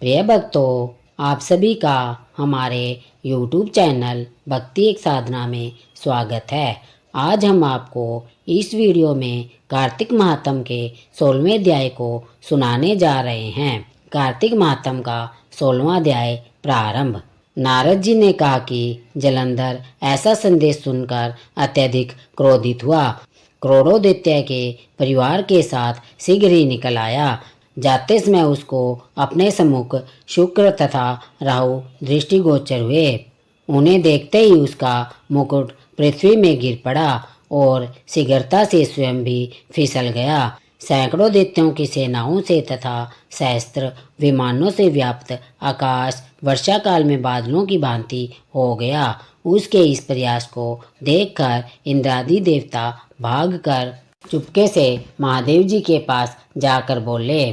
प्रिय भक्तों, आप सभी का हमारे YouTube चैनल भक्ति एक साधना में स्वागत है। आज हम आपको इस वीडियो में कार्तिक महात्म के 16वें अध्याय को सुनाने जा रहे हैं। कार्तिक महात्म का 16वां अध्याय प्रारंभ। नारद जी ने कहा कि जलंधर ऐसा संदेश सुनकर अत्यधिक क्रोधित हुआ। क्रोधोदैत्य के परिवार के साथ शीघ्र ही निकल आया। जाते समय उसको अपने सम्मुख शुक्र तथा राहु दृष्टिगोचर हुए। उन्हें देखते ही उसका मुकुट पृथ्वी में गिर पड़ा और शीघ्रता से स्वयं भी फिसल गया। सैकड़ों दैत्यों की सेनाओं से तथा सहस्त्र विमानों से व्याप्त आकाश वर्षा काल में बादलों की भांति हो गया। उसके इस प्रयास को देखकर इंद्रादि देवता भागकर चुपके से महादेव जी के पास जाकर बोले।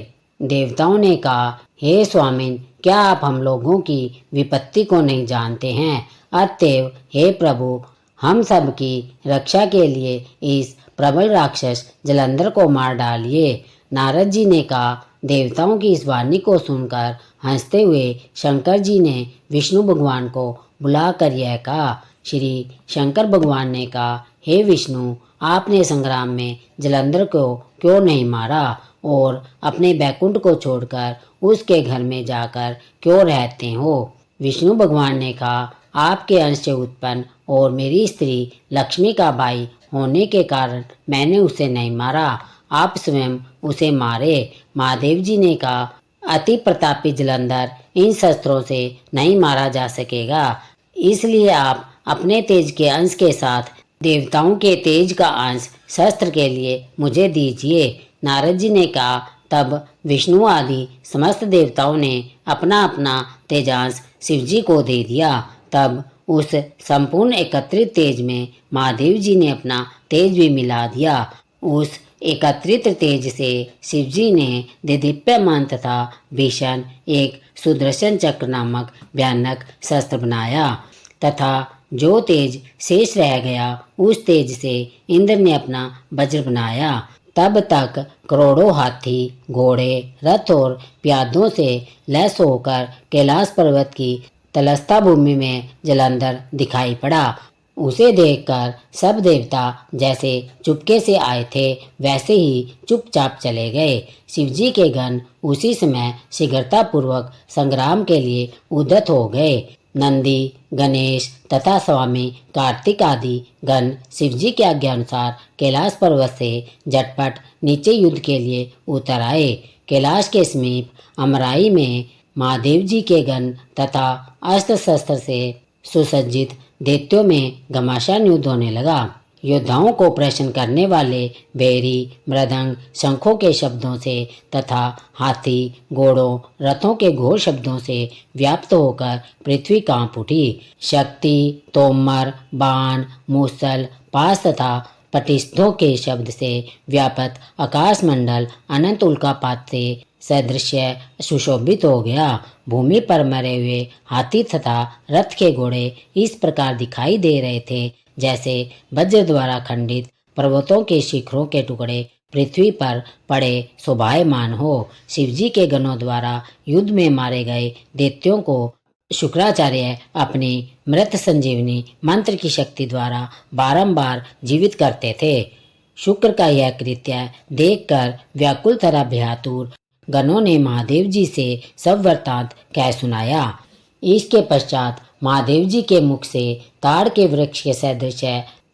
देवताओं ने कहा, हे स्वामिन, क्या आप हम लोगों की विपत्ति को नहीं जानते हैं? अतएव हे प्रभु, हम सब की रक्षा के लिए इस प्रबल राक्षस जलंधर को मार डालिए। नारद जी ने कहा। देवताओं की इस वाणी को सुनकर हंसते हुए शंकर जी ने विष्णु भगवान को बुलाकर यह कहा। श्री शंकर भगवान ने कहा, हे विष्णु, आपने संग्राम में जलंधर को क्यों नहीं मारा और अपने बैकुंठ को छोड़कर उसके घर में जाकर क्यों रहते हो? विष्णु भगवान ने कहा, आपके अंश से उत्पन्न और मेरी स्त्री लक्ष्मी का भाई होने के कारण मैंने उसे नहीं मारा, आप स्वयं उसे मारे। महादेव जी ने कहा, अति प्रतापी जलंधर इन शस्त्रों से नहीं मारा जा सकेगा, इसलिए आप अपने तेज के अंश के साथ देवताओं के तेज का अंश शस्त्र के लिए मुझे दीजिए। नारद जी ने कहा। तब विष्णु आदि समस्त देवताओं ने अपना अपना तेजांश शिव जी को दे दिया। तब उस संपूर्ण एकत्रित तेज में महादेव जी ने अपना तेज भी मिला दिया। उस एकत्रित तेज से शिव जी ने दिदीप्यमान तथा भीषण एक सुदर्शन चक्र नामक भयानक शस्त्र बनाया तथा जो तेज शेष रह गया उस तेज से इंद्र ने अपना वज्र बनाया। तब तक करोड़ों हाथी, घोड़े, रथ और प्यादों से लैस होकर कैलाश पर्वत की तलस्था भूमि में जलंधर दिखाई पड़ा। उसे देखकर सब देवता जैसे चुपके से आए थे वैसे ही चुपचाप चले गए। शिवजी के गण उसी समय शीघ्रता पूर्वक संग्राम के लिए उद्यत हो गए। नंदी, गणेश तथा स्वामी कार्तिक आदि गण शिवजी के आज्ञा अनुसार कैलाश पर्वत से झटपट नीचे युद्ध के लिए उतर आए। कैलाश के समीप अमराई में महादेव जी के गण तथा अस्त्र शस्त्र से सुसज्जित दैत्यों में घमासान युद्ध होने लगा। योद्धाओं को प्रसन्न करने वाले बेरी, मृदंग, शंखों के शब्दों से तथा हाथी, घोड़ों, रथों के घोर शब्दों से व्याप्त होकर पृथ्वी कांप उठी। शक्ति, तोमर, बाण, मूसल, पास तथा पटिस्थों के शब्द से व्यापक आकाश मंडल अनंत उल्कापात से सदृश्य सुशोभित हो गया। भूमि पर मरे हुए हाथी तथा रथ के घोड़े इस प्रकार दिखाई दे रहे थे जैसे वज्र द्वारा खंडित पर्वतों के शिखरों के टुकड़े पृथ्वी पर पड़े शोभायमान हो। शिवजी के गणों द्वारा युद्ध में मारे गए दैत्यों को शुक्राचार्य अपनी मृत संजीवनी मंत्र की शक्ति द्वारा बारंबार जीवित करते थे। शुक्र का यह कृत्य देखकर व्याकुल तथा भयातुर गणों ने महादेव जी से सब वृत्तांत कह सुनाया। इसके पश्चात महादेव जी के मुख से ताड़ के वृक्ष के सदृश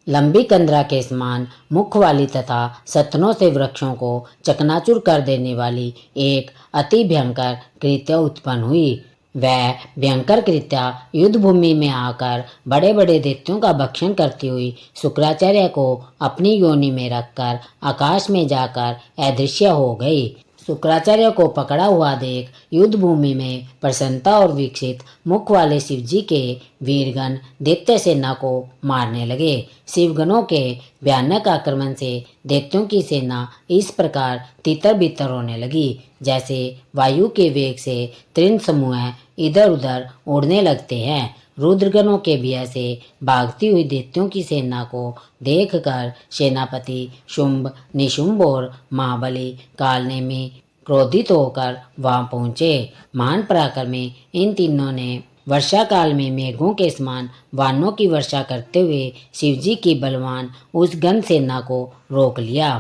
लंबी कंदरा के समान मुख वाली तथा सतनों से वृक्षों को चकनाचूर कर देने वाली एक अति भयंकर कृत्य उत्पन्न हुई। वह भयंकर कृत्या युद्ध भूमि में आकर बड़े बड़े दैत्यों का भक्षण करती हुई शुक्राचार्य को अपनी योनि में रखकर आकाश में जाकर अदृश्य हो गई। शुक्राचार्य को पकड़ा हुआ देख युद्ध भूमि में प्रसन्नता और विकसित मुख वाले शिवजी के वीरगण दैत्य सेना को मारने लगे। शिवगणों के भयानक आक्रमण से दैत्यों की सेना इस प्रकार तितर बितर होने लगी जैसे वायु के वेग से तृण समूह इधर उधर उड़ने लगते हैं। रुद्रगणों के भय से भागती हुई दैत्यों की सेना को देखकर सेनापति शुंभ, निशुंभ और महाबली कालनेमी क्रोधित होकर वहां पहुंचे। महान पराक्रमी इन तीनों ने वर्षा काल में मेघों के समान वानों की वर्षा करते हुए शिवजी की बलवान उस गण सेना को रोक लिया।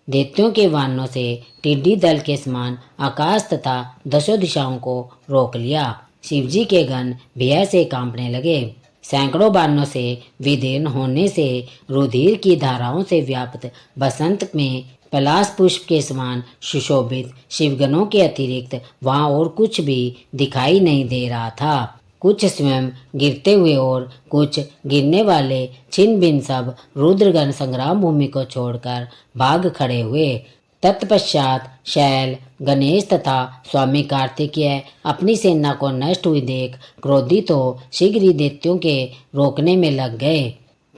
दैत्यों के वानों से टिड्डी दल के समान आकाश तथा दसों दिशाओं को रोक लिया। शिवजी के गण भय से कांपने लगे। सैकड़ों बाणों से विदीर्ण होने से रुधिर की धाराओं से व्याप्त बसंत में पलाश पुष्प के समान सुशोभित शिवगणों के अतिरिक्त वहां और कुछ भी दिखाई नहीं दे रहा था। कुछ स्वयं गिरते हुए और कुछ गिरने वाले छिन्न भिन्न सब रुद्रगण संग्राम भूमि को छोड़कर भाग खड़े हुए। तत्पश्चात शैल, गणेश तथा स्वामी कार्तिकेय अपनी सेना को नष्ट हुई देख क्रोधित हो शीघ्र ही दैत्यों के रोकने में लग गए।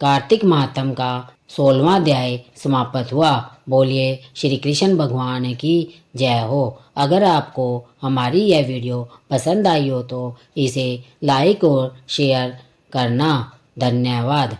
कार्तिक महात्म का 16वां अध्याय समाप्त हुआ। बोलिए श्री कृष्ण भगवान की जय हो। अगर आपको हमारी यह वीडियो पसंद आई हो तो इसे लाइक और शेयर करना। धन्यवाद।